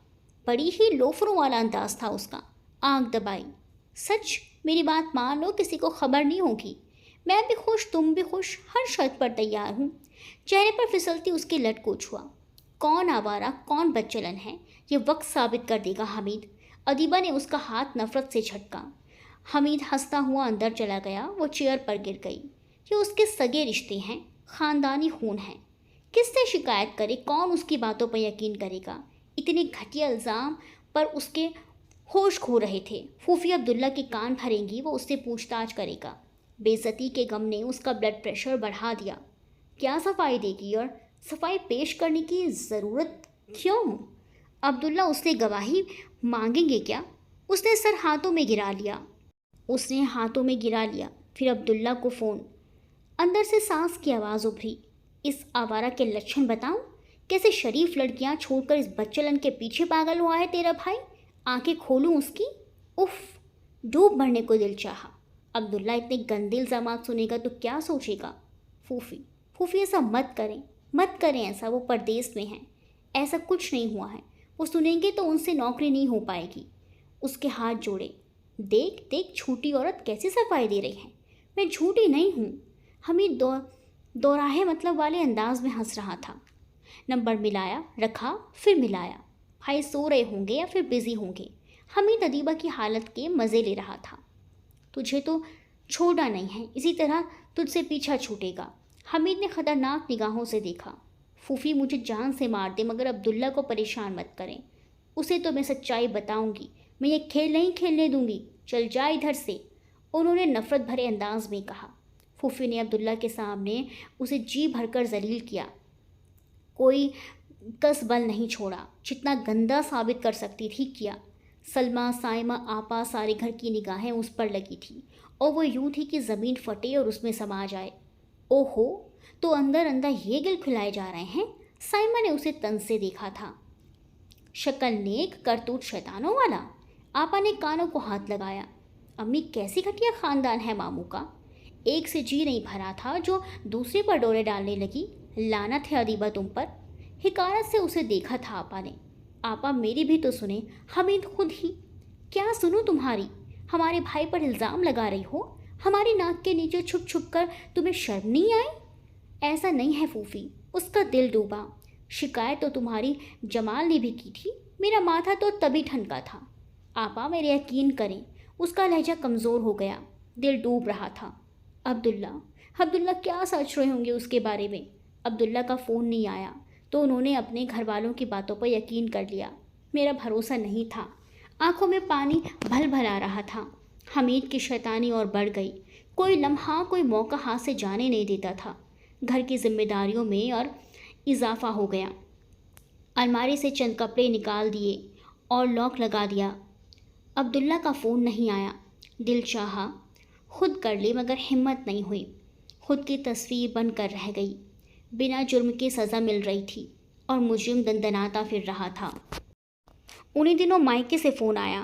بڑی ہی لوفروں والا انداز تھا اس کا۔ آنکھ دبائی۔ سچ، میری بات مان لو، کسی کو خبر نہیں ہوگی۔ میں بھی خوش، تم بھی خوش، ہر شرط پر تیار ہوں۔ چہرے پر پھسلتی اس کے لٹ کوچ ہوا۔ کون آوارہ، کون بدچلن ہے، یہ وقت ثابت کر دے گا حمید۔ ادیبہ نے اس کا ہاتھ نفرت سے جھٹکا۔ حمید ہنستا ہوا اندر چلا گیا۔ وہ چیئر پر گر گئی۔ یہ اس کے سگے رشتے ہیں، خاندانی خون ہیں۔ کس سے شکایت کرے، کون اس کی باتوں پر یقین کرے گا؟ اتنے گھٹیا الزام پر اس کے ہوش کھو رہے تھے۔ پھوپھی عبداللہ کے کان بھریں گی، وہ اس سے پوچھ تاچھ کرے گا۔ بے عزتی کے غم نے اس کا بلڈ پریشر بڑھا دیا۔ کیا صفائی دے گی اور صفائی پیش کرنے کی ضرورت کیوں؟ عبداللہ اس سے گواہی مانگیں گے کیا؟ اس نے سر ہاتھوں میں گرا لیا۔ پھر عبداللہ کو فون۔ اندر سے سانس کی آواز ابھری۔ اس آوارہ کے لچھن بتاؤں؟ کیسے شریف لڑکیاں چھوڑ کر اس بچلن کے پیچھے پاگل ہوا ہے تیرا بھائی؟ آنکھیں کھولوں اس کی؟ اف! ڈوب مرنے کو دل چاہا۔ عبداللہ اتنے گندے الزامات سنے گا تو کیا سوچے گا؟ پھوپھی ایسا مت کریں ایسا، وہ پردیس میں ہیں، ایسا کچھ نہیں ہوا ہے۔ وہ سنیں گے تو ان سے نوکری نہیں ہو پائے گی۔ اس کے ہاتھ جوڑے۔ دیکھ جھوٹی عورت کیسی صفائی دے رہی ہے۔ میں جھوٹی نہیں ہوں۔ حمید دوراہے مطلب والے انداز میں ہنس رہا تھا۔ نمبر ملایا، رکھا، پھر ملایا۔ بھائی سو رہے ہوں گے یا پھر بزی ہوں گے۔ حمید ادیبہ کی حالت کے مزے لے رہا تھا۔ تجھے تو چھوڑا نہیں ہے، اسی طرح تجھ سے پیچھا چھوٹے گا۔ حمید نے خطرناک نگاہوں سے دیکھا۔ پھوپھی مجھے جان سے مار دے مگر عبداللہ کو پریشان مت کریں۔ اسے تو میں سچائی بتاؤں گی، میں یہ کھیل نہیں کھیلنے دوں گی۔ چل جا ادھر سے، انہوں نے نفرت بھرے انداز میں کہا۔ پھوپھی نے عبداللہ کے سامنے اسے جی بھر کر ذلیل کیا۔ کوئی کس بل نہیں چھوڑا، جتنا گندا ثابت کر سکتی تھی کیا۔ سلمیٰ، سائمہ، آپا، سارے گھر کی نگاہیں اس پر لگی تھیں اور وہ یوں تھی کہ زمین پھٹے اور اس میں سما جائے۔ اوہو، تو اندر یہ گل کھلائے جا رہے ہیں؟ سائمہ نے اسے طنز سے دیکھا تھا۔ شکل نیک، کرتوت شیطانوں والا۔ آپا نے کانوں کو ہاتھ لگایا۔ امی کیسی گھٹیا خاندان ہے ماموں کا۔ ایک سے جی نہیں بھرا تھا جو دوسرے پر ڈورے ڈالنے لگی۔ لعنت ہے ادیبہ تم پر۔ حقارت سے اسے دیکھا تھا آپا نے۔ آپا میری بھی تو سنیں، حمید خود ہی۔ کیا سنوں تمہاری؟ ہمارے بھائی پر الزام لگا رہی ہو، ہماری ناک کے نیچے چھپ چھپ کر تمہیں شرم نہیں آئی؟ ایسا نہیں ہے پھوپھی، اس کا دل ڈوبا۔ شکایت تو تمہاری جمال نے بھی کی تھی، میرا ماتھا تو تبھی ٹھنکا تھا۔ آپا میرے یقین کریں، اس کا لہجہ کمزور ہو گیا، دل ڈوب رہا تھا۔ عبداللہ کیا سوچ رہے ہوں گے اس کے بارے میں؟ عبداللہ کا فون نہیں آیا تو انہوں نے اپنے گھر والوں کی باتوں پر یقین کر لیا۔ میرا بھروسہ نہیں تھا۔ آنکھوں میں پانی بھل بھل آ رہا تھا۔ حمید کی شیطانی اور بڑھ گئی۔ کوئی لمحہ، کوئی موقع ہاتھ سے جانے نہیں دیتا تھا۔ گھر کی ذمہ داریوں میں اور اضافہ ہو گیا۔ الماری سے چند کپڑے نکال دیے اور لاک لگا دیا۔ عبداللہ کا فون نہیں آیا۔ دل چاہا خود کر لے مگر ہمت نہیں ہوئی۔ خود کی تصویر بن کر رہ گئی۔ بنا جرم کے سزا مل رہی تھی اور مجرم دندناتا پھر رہا تھا۔ انہی دنوں مائکے سے فون آیا۔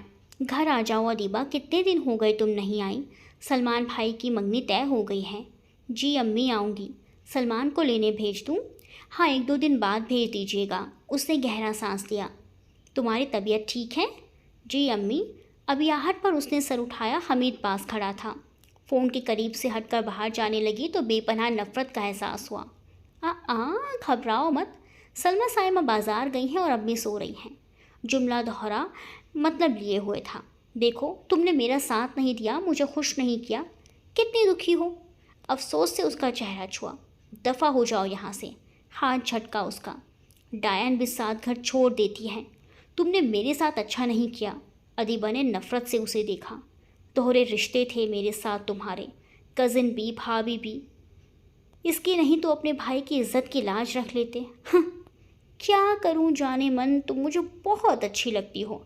گھر آ جاؤ ادیبہ، کتنے دن ہو گئے تم نہیں آئی۔ سلمان بھائی کی منگنی طے ہو گئی ہے۔ جی امی آؤں گی۔ سلمان کو لینے بھیج دوں؟ ہاں 1-2 دن بعد بھیج دیجیے گا۔ اس نے گہرا سانس لیا۔ تمہاری طبیعت ٹھیک ہے؟ جی امی۔ ابھی آہٹ پر اس نے سر اٹھایا۔ حمید پاس کھڑا تھا۔ فون کے قریب سے ہٹ کر باہر جانے لگی تو بے پناہ نفرت کا احساس ہوا۔ گھبراؤ مت، سلمیٰ سائمہ بازار گئی ہیں اور امی سو رہی ہیں۔ جملہ دوہرا مطلب لیے ہوئے تھا۔ دیکھو تم نے میرا ساتھ نہیں دیا، مجھے خوش نہیں کیا، کتنی دکھی ہو۔ افسوس سے اس کا چہرہ چھوا۔ دفع ہو جاؤ یہاں سے، ہاتھ جھٹکا اس کا۔ ڈائن بھی ساتھ گھر چھوڑ دیتی ہے، تم نے میرے ساتھ اچھا نہیں کیا۔ ادیبہ نے نفرت سے اسے دیکھا۔ دوہرے رشتے تھے میرے ساتھ تمہارے، کزن بھی بھابھی بھی، اس کی نہیں تو اپنے بھائی کی عزت کی لاج رکھ لیتے۔ کیا کروں جانے من، تم مجھے بہت اچھی لگتی ہو،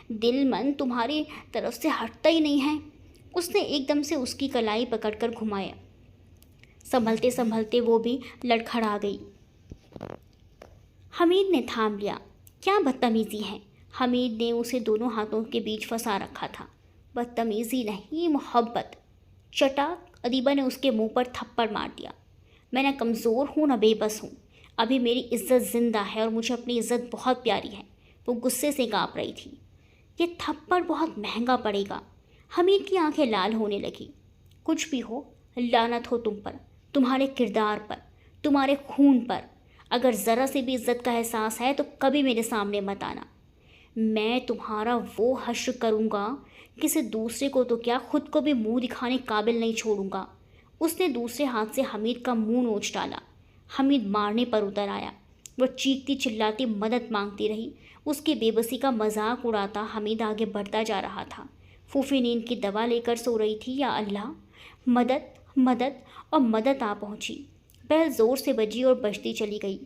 دل من تمہاری طرف سے ہٹتا ہی نہیں ہے۔ اس نے ایک دم سے اس کی کلائی پکڑ کر گھمایا۔ سنبھلتے سنبھلتے وہ بھی لڑکھڑا گئی۔ حمید نے تھام لیا۔ کیا بدتمیزی ہے، حمید نے اسے دونوں ہاتھوں کے بیچ پھنسا رکھا تھا۔ بدتمیزی نہیں، محبت۔ چٹاک ادیبہ نے اس کے منہ پر تھپڑ مار دیا۔ میں نہ کمزور ہوں نہ بے بس ہوں، ابھی میری عزت زندہ ہے اور مجھے اپنی عزت بہت پیاری ہے۔ وہ غصے سے کانپ رہی تھی۔ یہ تھپڑ بہت مہنگا پڑے گا۔ حمید کی آنکھیں لال ہونے لگی۔ کچھ بھی ہو، لعنت ہو تم پر، تمہارے کردار پر، تمہارے خون پر۔ اگر ذرا سے بھی عزت کا احساس ہے تو کبھی میرے سامنے مت آنا۔ میں تمہارا وہ حشر کروں گا، کسی دوسرے کو تو کیا، خود کو بھی منہ دکھانے قابل نہیں چھوڑوں گا۔ اس نے دوسرے ہاتھ سے حمید کا منہ نوچ ڈالا۔ حمید مارنے پر اتر آیا۔ وہ چیختی چلاتی مدد مانگتی رہی۔ اس کی بے بسی کا مذاق اڑاتا حمید آگے بڑھتا جا رہا تھا۔ پھوپھی نیند کی دوا لے کر سو رہی تھی۔ یا اللہ، مدد مدد، اور مدد آ پہنچی۔ بیل زور سے بجی اور بجتی چلی گئی۔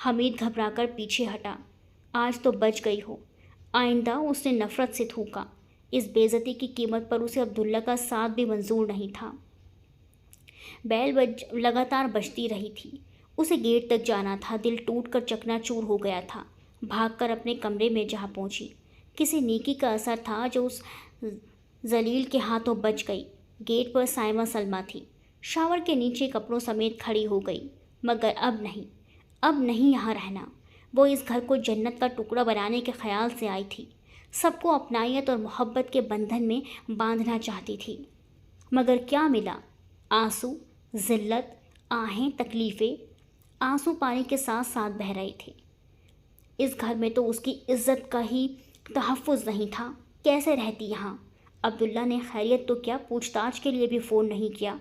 حمید گھبرا کر پیچھے ہٹا۔ آج تو بچ گئی ہو، آئندہ، اس نے نفرت سے تھوکا۔ اس بے عزتی کی قیمت پر اسے عبداللہ کا ساتھ بھی منظور نہیں تھا۔ بیل لگاتار بجتی رہی تھی۔ اسے گیٹ تک جانا تھا۔ دل ٹوٹ کر چکنا چور ہو گیا تھا۔ بھاگ کر اپنے کمرے میں جہاں پہنچی۔ کسی نیکی کا اثر تھا جو اس ذلیل کے ہاتھوں بچ گئی۔ گیٹ پر سائمہ سلمہ تھی، شاور کے نیچے کپڑوں سمیت کھڑی ہو گئی۔ مگر اب نہیں یہاں رہنا۔ وہ اس گھر کو جنت کا ٹکڑا بنانے کے خیال سے آئی تھی۔ سب کو اپنائیت اور محبت کے بندھن میں باندھنا چاہتی تھی۔ مگر کیا ملا؟ آنسو، ذلت، آہیں، تکلیفیں۔ آنسو پانی کے ساتھ ساتھ بہہ رہے تھے۔ اس گھر میں تو اس کی عزت کا ہی تحفظ نہیں تھا۔ کیسے رہتی یہاں؟ عبداللہ نے خیریت تو کیا، پوچھ تاچھ کے لیے بھی فون نہیں کیا۔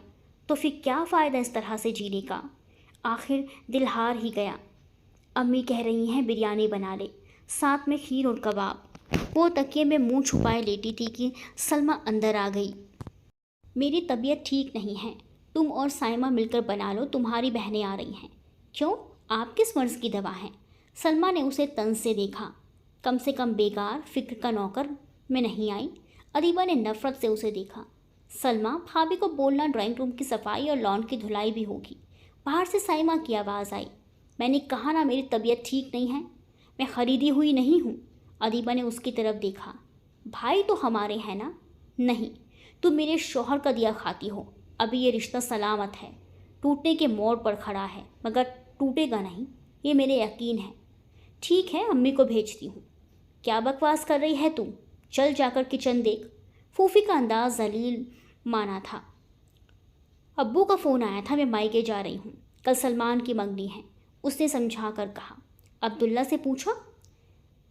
تو پھر کیا فائدہ اس طرح سے جینے کا؟ آخر دل ہار ہی گیا۔ امی کہہ رہی ہیں بریانی بنا لے، ساتھ میں کھیر اور کباب۔ وہ تکیے میں منہ چھپائے لیٹی تھی کہ سلمہ اندر آ گئی۔ میری طبیعت ٹھیک نہیں ہے، تم اور سائمہ مل کر بنا لو، تمہاری بہنیں آ رہی ہیں۔ کیوں؟ آپ کس مرض کی دوا ہیں؟ سلمہ نے اسے طنز سے دیکھا۔ کم سے کم بیگار فکر کا نوکر میں نہیں آئی۔ ادیبہ نے نفرت سے اسے دیکھا۔ سلمہ، بھابھی کو بولنا ڈرائنگ روم کی صفائی اور لان کی دھلائی بھی ہوگی۔ باہر سے سائمہ کی آواز آئی۔ میں نے کہا نا میری طبیعت ٹھیک نہیں ہے، میں خریدی ہوئی نہیں ہوں۔ ادیبہ نے اس کی طرف دیکھا۔ بھائی تو ہمارے ہیں نا؟ نہیں، تم میرے شوہر کا دیا کھاتی ہو۔ ابھی یہ رشتہ سلامت ہے، ٹوٹنے کے موڑ پر کھڑا ہے، مگر ٹوٹے گا نہیں، یہ میرے یقین ہے۔ ٹھیک ہے، امی کو بھیجتی ہوں۔ کیا بکواس کر رہی ہے تم؟ چل جا کر کچن دیکھ۔ پھوپھی کا انداز ذلیل مانا تھا۔ ابو کا فون آیا تھا، میں مائکے جا رہی ہوں، کل سلمان کی منگنی ہے، اس نے سمجھا کر کہا۔ عبداللہ سے پوچھا؟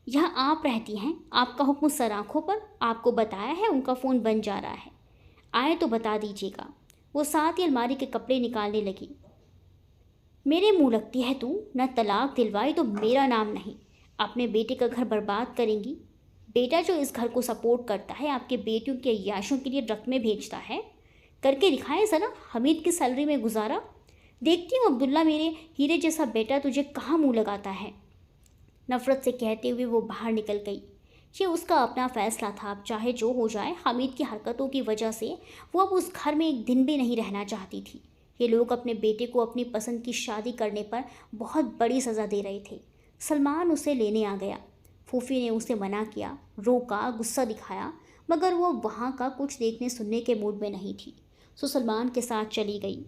یہاں آپ رہتی ہیں، آپ کا حکم سر آنکھوں پر، آپ کو بتایا ہے ان کا فون بن جا رہا ہے، آئے تو بتا دیجیے گا۔ وہ ساتھ ہی الماری کے کپڑے نکالنے لگی۔ میرے منہ لگتی ہے تو، نہ طلاق دلوائی تو میرا نام نہیں، اپنے بیٹے کا گھر برباد کریں گی۔ بیٹا جو اس گھر کو سپورٹ کرتا ہے، آپ کے بیٹیوں کے عیاشوں کے لیے رقمیں بھیجتا ہے، کر کے دکھائیں ذرا حمید کی سیلری میں گزارا۔ دیکھتی ہوں عبداللہ میرے ہیرے جیسا بیٹا تجھے کہاں منہ لگاتا ہے۔ نفرت سے کہتے ہوئے وہ باہر نکل گئی۔ یہ اس کا اپنا فیصلہ تھا، اب چاہے جو ہو جائے۔ حمید کی حرکتوں کی وجہ سے وہ اب اس گھر میں ایک دن بھی نہیں رہنا چاہتی تھی۔ یہ لوگ اپنے بیٹے کو اپنی پسند کی شادی کرنے پر بہت بڑی سزا دے رہے تھے۔ سلمان اسے لینے آ گیا۔ پھوپھی نے اسے منع کیا، روکا، غصہ دکھایا، مگر وہ وہاں کا کچھ دیکھنے سننے کے موڈ میں نہیں تھی، سو سلمان کے ساتھ چلی گئی۔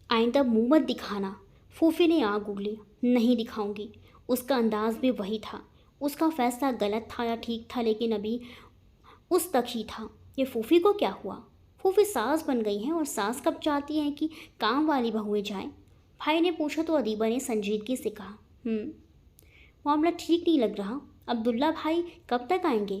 آئندہ منہ مت دکھانا، پھوپھی نے آنکھ اگلی۔ نہیں دکھاؤں گی۔ اس کا انداز بھی وہی تھا۔ اس کا فیصلہ غلط تھا یا ٹھیک تھا، لیکن ابھی اس تک ہی تھا۔ یہ پھوپھی کو کیا ہوا؟ پھوپھی ساس بن گئی ہیں، اور ساس کب چاہتی ہیں کہ کام والی بہویں جائیں؟ بھائی نے پوچھا تو ادیبہ نے سنجیدگی سے کہا، معاملہ ٹھیک نہیں لگ رہا۔ عبداللہ بھائی کب تک آئیں گے؟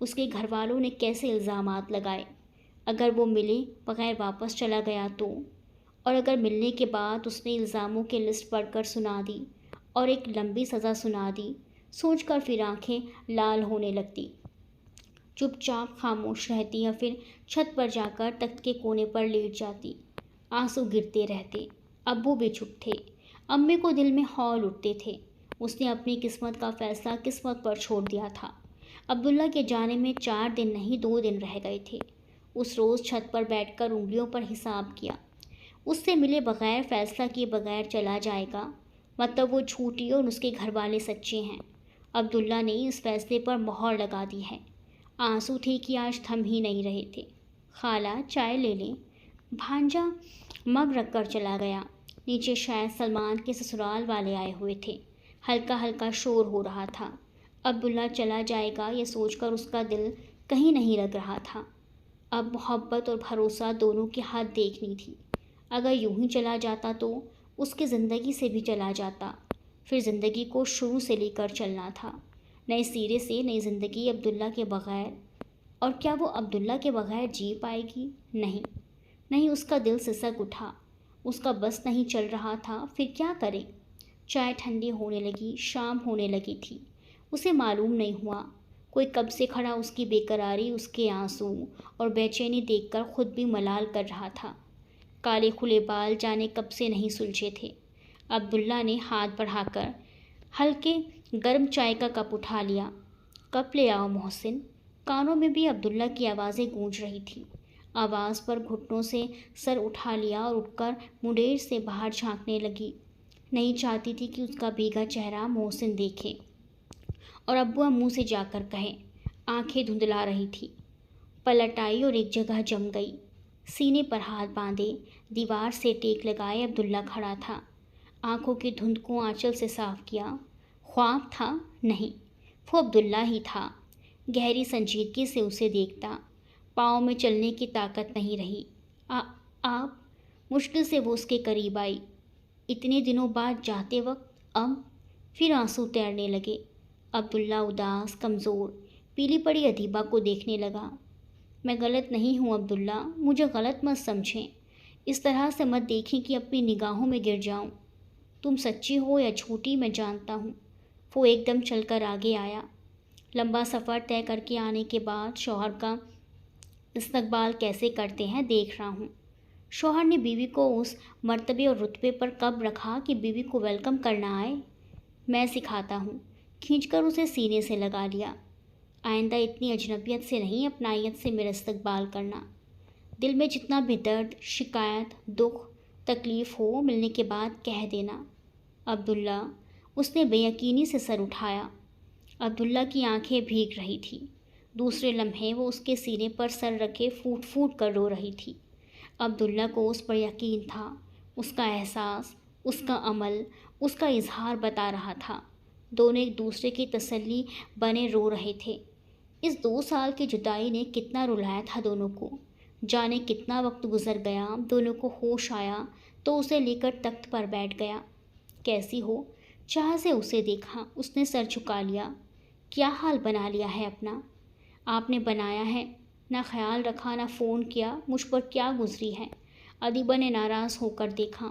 اس کے گھر والوں نے کیسے الزامات لگائے، اگر وہ ملے بغیر واپس چلا گیا تو، اور اگر ملنے کے بعد اس نے الزاموں کی لسٹ پڑھ کر سنا دی اور ایک لمبی سزا سنا دی، سوچ کر پھر آنکھیں لال ہونے لگتی، چپ چاپ خاموش رہتی یا پھر چھت پر جا کر تخت کے کونے پر لیٹ جاتی۔ آنسو گرتے رہتے، ابو بھی چپ تھے، امی کو دل میں ہول اٹھتے تھے۔ اس نے اپنی قسمت کا فیصلہ قسمت پر چھوڑ دیا تھا۔ عبداللہ کے جانے میں 4 دن نہیں 2 دن رہ گئے تھے۔ اس روز چھت پر بیٹھ کر انگلیوں پر حساب کیا۔ اس سے ملے بغیر فیصلہ کیے بغیر چلا جائے گا، مطلب وہ جھوٹی اور اس کے گھر والے سچے ہیں۔ عبداللہ نے اس فیصلے پر مہر لگا دی ہے۔ آنسو تھے کہ آج تھم ہی نہیں رہے تھے۔ خالہ چائے لے لیں۔ بھانجا مگ رکھ کر چلا گیا۔ نیچے شاید سلمان کے سسرال والے آئے ہوئے تھے۔ ہلکا ہلکا شور ہو رہا تھا۔ عبداللہ چلا جائے گا یہ سوچ کر اس کا دل کہیں نہیں لگ رہا تھا۔ اب محبت اور بھروسہ دونوں کی حد دیکھنی تھی۔ اگر یوں ہی چلا جاتا تو اس کی زندگی سے بھی چلا جاتا، پھر زندگی کو شروع سے لے کر چلنا تھا، نئے سرے سے نئی زندگی عبداللہ کے بغیر۔ اور کیا وہ عبداللہ کے بغیر جی پائے گی؟ نہیں، اس کا دل سسک اٹھا، اس کا بس نہیں چل رہا تھا، پھر کیا کرے؟ چائے ٹھنڈی ہونے لگی، شام ہونے لگی تھی۔ اسے معلوم نہیں ہوا، کوئی کب سے کھڑا اس کی بے قراری، اس کے آنسو اور بے چینی دیکھ کر خود بھی ملال کر رہا تھا۔ کالے کھلے بال جانے کب سے نہیں سلجھے تھے۔ عبداللہ نے ہاتھ بڑھا کر ہلکے گرم چائے کا کپ اٹھا لیا۔ کپ لے آؤ محسن۔ کانوں میں بھی عبداللہ کی آوازیں گونج رہی تھیں۔ آواز پر گھٹنوں سے سر اٹھا لیا اور اٹھ کر منڈیر سے باہر جھانکنے لگی۔ نہیں چاہتی تھی کہ اس کا بھیگا چہرہ محسن دیکھے اور ابو امو سے جا کر کہے۔ آنکھیں دھندلا رہی تھی، پلٹ آئی اور ایک جگہ جم گئی۔ سینے پر ہاتھ باندھے دیوار سے ٹیک لگائے عبداللہ کھڑا تھا۔ آنکھوں کی دھند کو آنچل سے صاف کیا۔ خواب تھا؟ نہیں، وہ عبداللہ ہی تھا۔ گہری سنجیدگی سے اسے دیکھتا، پاؤں میں چلنے کی طاقت نہیں رہی۔ آپ مشکل سے وہ اس کے قریب آئی۔ اتنے دنوں بعد جاتے وقت پھر آنسو تیرنے لگے۔ عبداللہ اداس، کمزور، پیلی پڑی ادیبہ کو دیکھنے لگا۔ میں غلط نہیں ہوں عبداللہ، مجھے غلط مت سمجھیں، اس طرح سے مت دیکھیں کہ اپنی نگاہوں میں گر جاؤں۔ تم سچی ہو یا جھوٹی میں جانتا ہوں۔ وہ ایک دم چل کر آگے آیا۔ لمبا سفر طے کر کے آنے کے بعد شوہر کا استقبال کیسے کرتے ہیں دیکھ رہا ہوں۔ شوہر نے بیوی کو اس مرتبے اور رتبے پر کب رکھا کہ بیوی کو ویلکم کرنا آئے؟ میں سکھاتا ہوں۔ کھینچ کر اسے سینے سے لگا لیا۔ آئندہ اتنی اجنبیت سے نہیں، اپنائیت سے میرا استقبال کرنا۔ دل میں جتنا بھی درد، شکایت، دکھ، تکلیف ہو، ملنے کے بعد کہہ دینا۔ عبداللہ، اس نے بے یقینی سے سر اٹھایا۔ عبداللہ کی آنکھیں بھیگ رہی تھیں۔ دوسرے لمحے وہ اس کے سینے پر سر رکھے پھوٹ پھوٹ کر رو رہی تھی۔ عبداللہ کو اس پر یقین تھا، اس کا احساس، اس کا عمل، اس کا اظہار بتا رہا تھا۔ دونوں ایک دوسرے کی تسلی بنے رو رہے تھے۔ اس 2 سال کی جدائی نے کتنا رلایا تھا دونوں کو۔ جانے کتنا وقت گزر گیا، دونوں کو ہوش آیا تو اسے لے کر تخت پر بیٹھ گیا۔ کیسی ہو؟ چاہ سے اسے دیکھا، اس نے سر جھکا لیا۔ کیا حال بنا لیا ہے اپنا؟ آپ نے بنایا ہے، نہ خیال رکھا، نہ فون کیا، مجھ پر کیا گزری ہے؟ ادیبہ نے ناراض ہو کر دیکھا۔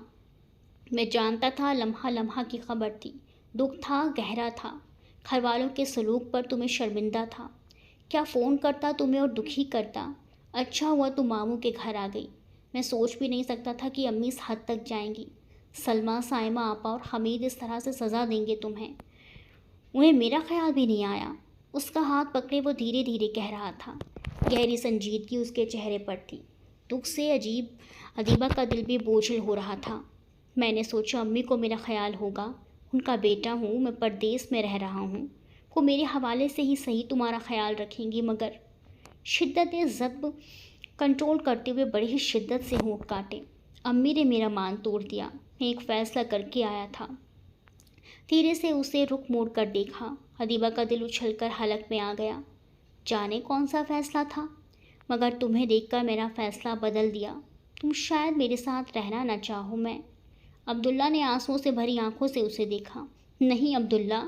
میں جانتا تھا، لمحہ لمحہ کی خبر تھی، دکھ تھا، گہرا تھا، گھر والوں کے سلوک پر تمہیں شرمندہ تھا۔ کیا فون کرتا تمہیں اور دکھی کرتا؟ اچھا ہوا تم ماموں کے گھر آ گئی۔ میں سوچ بھی نہیں سکتا تھا کہ امی اس حد تک جائیں گی۔ سلمہ، سائمہ آپا اور حمید اس طرح سے سزا دیں گے تمہیں، انہیں میرا خیال بھی نہیں آیا۔ اس کا ہاتھ پکڑے وہ دھیرے دھیرے کہہ رہا تھا۔ گہری سنجیدگی اس کے چہرے پر تھی۔ دکھ سے ادیبہ کا دل بھی بوجھل ہو رہا تھا۔ میں نے سوچا امی کو میرا خیال ہوگا، ان کا بیٹا ہوں، میں پردیس میں رہ رہا ہوں، وہ میرے حوالے سے ہی صحیح تمہارا خیال رکھیں گی، مگر شدت ضبط کنٹرول کرتے ہوئے بڑی ہی شدت سے ہونٹ کاٹے۔ امی نے میرا مان توڑ دیا، میں ایک فیصلہ کر کے آیا تھا۔ دھیرے سے اسے رخ موڑ کر دیکھا۔ ادیبہ کا دل اچھل کر حلق میں آ گیا۔ جانے کون سا فیصلہ تھا، مگر تمہیں دیکھ کر میرا فیصلہ بدل دیا۔ تم شاید میرے ساتھ رہنا نہ چاہو۔ میں عبداللہ نے آنسوؤں سے بھری آنکھوں سے اسے دیکھا۔ نہیں عبداللہ،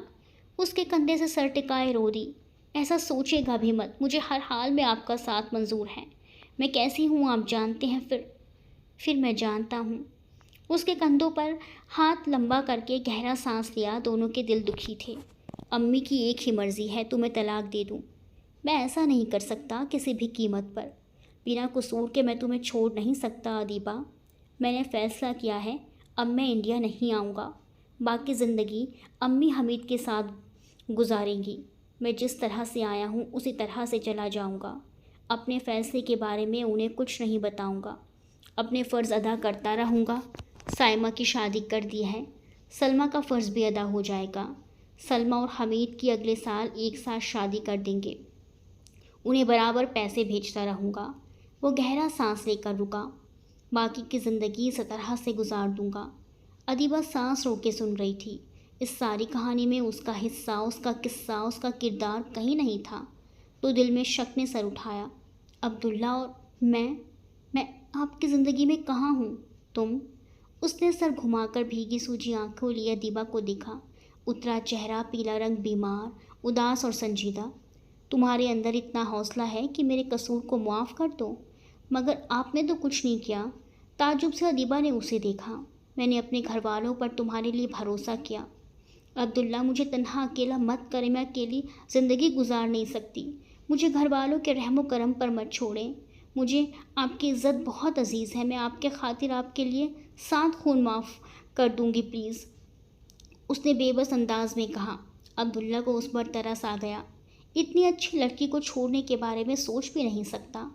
اس کے کندھے سے سر ٹکائے رو دی۔ ایسا سوچے گا بھی مت، مجھے ہر حال میں آپ کا ساتھ منظور ہے۔ میں کیسی ہوں آپ جانتے ہیں، پھر میں جانتا ہوں۔ اس کے کندھوں پر ہاتھ لمبا کر کے گہرا سانس لیا۔ دونوں کے دل دکھی تھے۔ امی کی ایک ہی مرضی ہے، تمہیں طلاق دے دوں۔ میں ایسا نہیں کر سکتا کسی بھی قیمت پر۔ بنا قصور کے میں تمہیں چھوڑ نہیں سکتا ادیبہ۔ میں نے فیصلہ کیا ہے، اب میں انڈیا نہیں آؤں گا۔ باقی زندگی امی حمید کے ساتھ گزاریں گی۔ میں جس طرح سے آیا ہوں اسی طرح سے چلا جاؤں گا۔ اپنے فیصلے کے بارے میں انہیں کچھ نہیں بتاؤں گا۔ اپنے فرض ادا کرتا رہوں گا۔ سائمہ کی شادی کر دی ہے، سلمہ کا فرض بھی ادا ہو جائے گا۔ سلمہ اور حمید کی اگلے سال ایک ساتھ شادی کر دیں گے۔ انہیں برابر پیسے بھیجتا رہوں گا۔ وہ گہرا سانس لے کر رکا۔ باقی کی زندگی اس طرح سے گزار دوں گا۔ ادیبہ سانس روک کے سن رہی تھی۔ اس ساری کہانی میں اس کا حصہ، اس کا قصہ، اس کا کردار کہیں نہیں تھا۔ تو دل میں شک نے سر اٹھایا۔ عبداللہ اور میں آپ کی زندگی میں کہاں ہوں؟ تم؟ اس نے سر گھما کر بھیگی سوجی آنکھوں لیے ادیبہ کو دیکھا۔ اترا چہرہ، پیلا رنگ، بیمار، اداس اور سنجیدہ۔ تمہارے اندر اتنا حوصلہ ہے کہ میرے قصور کو معاف کر دو، مگر آپ نے تو کچھ نہیں کیا۔ تعجب سے ادیبہ نے اسے دیکھا۔ میں نے اپنے گھر والوں پر تمہارے لیے بھروسہ کیا۔ عبداللہ مجھے تنہا اکیلا مت کریں، میں اکیلی زندگی گزار نہیں سکتی۔ مجھے گھر والوں کے رحم و کرم پر مت چھوڑیں۔ مجھے آپ کی عزت بہت عزیز ہے، میں آپ کے خاطر آپ کے لیے 7 خون معاف کر دوں گی پلیز، اس نے بے بس انداز میں کہا۔ عبداللہ کو اس پر ترس آ گیا۔ اتنی اچھی لڑکی کو چھوڑنے کے بارے میں سوچ بھی نہیں سکتا۔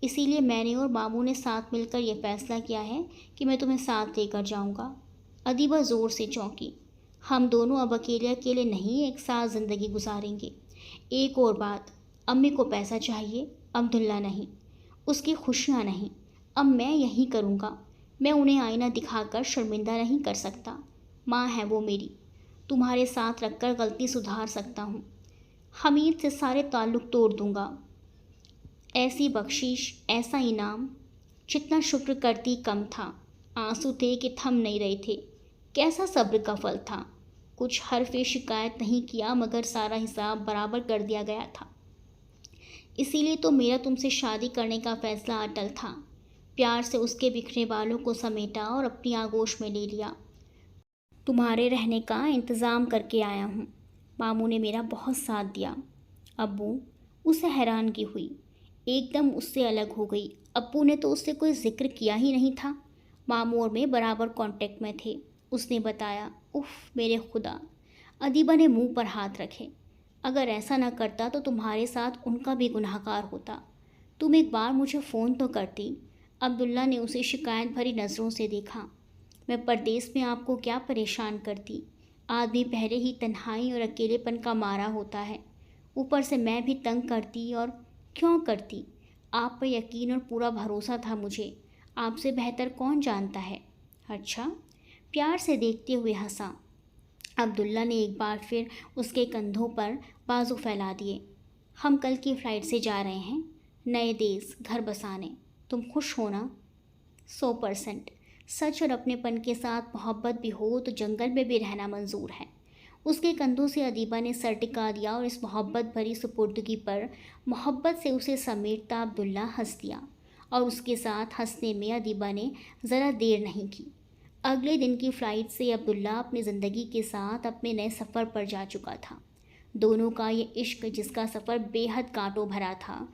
اسی لیے میں نے اور ماموں نے ساتھ مل کر یہ فیصلہ کیا ہے کہ میں تمہیں ساتھ لے کر جاؤں گا۔ ادیبہ زور سے چونکی۔ ہم دونوں اب اکیلے اکیلے نہیں ایک ساتھ زندگی گزاریں گے۔ ایک اور بات، امی کو پیسہ چاہیے، عبداللہ نہیں، اس کی خوشیاں نہیں۔ اب میں یہی کروں گا۔ میں انہیں آئینہ دکھا کر شرمندہ نہیں کر سکتا۔ ماں ہے وہ میری، تمہارے ساتھ رکھ کر غلطی سدھار سکتا ہوں۔ حمید سے سارے تعلق توڑ دوں گا۔ ایسی بخشش، ایسا انعام، جتنا شکر کرتی کم تھا۔ آنسو تھے کہ تھم نہیں رہے تھے۔ کیسا صبر کا پھل تھا۔ کچھ حرف شکایت نہیں کیا، مگر سارا حساب برابر کر دیا گیا تھا۔ اسی لیے تو میرا تم سے شادی کرنے کا فیصلہ اٹل تھا۔ پیار سے اس کے بکھرے بالوں کو سمیٹا اور اپنی آغوش میں لے لیا۔ تمہارے رہنے کا انتظام کر کے آیا ہوں۔ ماموں نے میرا بہت ساتھ دیا۔ ابو؟ اسے حیرانگی ہوئی، ایک دم اس سے الگ ہو گئی۔ ابو نے تو اس سے کوئی ذکر کیا ہی نہیں تھا۔ ماموں اور میں برابر کانٹیکٹ میں تھے، اس نے بتایا۔ اف میرے خدا! ادیبہ نے منہ پر ہاتھ رکھے۔ اگر ایسا نہ کرتا تو تمہارے ساتھ ان کا بھی گناہ گار ہوتا۔ تم ایک بار مجھے فون تو کرتی۔ عبداللہ نے اسے شکایت بھری نظروں سے دیکھا۔ میں پردیس میں آپ کو کیا پریشان کرتی؟ آدمی پہلے ہی تنہائی اور اکیلے پن کا مارا ہوتا ہے، اوپر سے میں بھی تنگ کرتی، اور کیوں کرتی؟ آپ پر یقین اور پورا بھروسہ تھا مجھے، آپ سے بہتر کون جانتا ہے؟ اچھا؟ پیار سے دیکھتے ہوئے ہنسا۔ عبداللہ نے ایک بار پھر اس کے کندھوں پر بازو پھیلا دیے۔ ہم کل کی فلائٹ سے جا رہے ہیں، نئے دیس، گھر بسانے۔ تم خوش ہو نا؟ 100%۔ سچ اور اپنے پن کے ساتھ محبت بھی ہو تو جنگل میں بھی رہنا منظور ہے۔ اس کے کندھوں سے ادیبہ نے سر ٹکا دیا اور اس محبت بھری سپردگی پر محبت سے اسے سمیٹتا عبداللہ ہنس دیا، اور اس کے ساتھ ہنسنے میں ادیبہ نے ذرا دیر نہیں کی۔ اگلے دن کی فلائٹ سے عبداللہ اپنی زندگی کے ساتھ اپنے نئے سفر پر جا چکا تھا۔ دونوں کا یہ عشق، جس کا سفر بے حد کانٹوں بھرا تھا،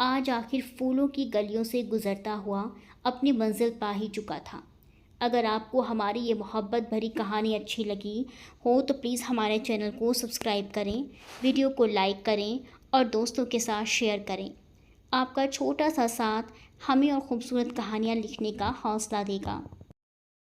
آج آخر پھولوں کی گلیوں سے گزرتا ہوا اپنی منزل پا ہی چکا تھا۔ اگر آپ کو ہماری یہ محبت بھری کہانی اچھی لگی ہو تو پلیز ہمارے چینل کو سبسکرائب کریں، ویڈیو کو لائک کریں اور دوستوں کے ساتھ شیئر کریں۔ آپ کا چھوٹا سا ساتھ ہمیں اور خوبصورت کہانیاں لکھنے کا حوصلہ دے گا۔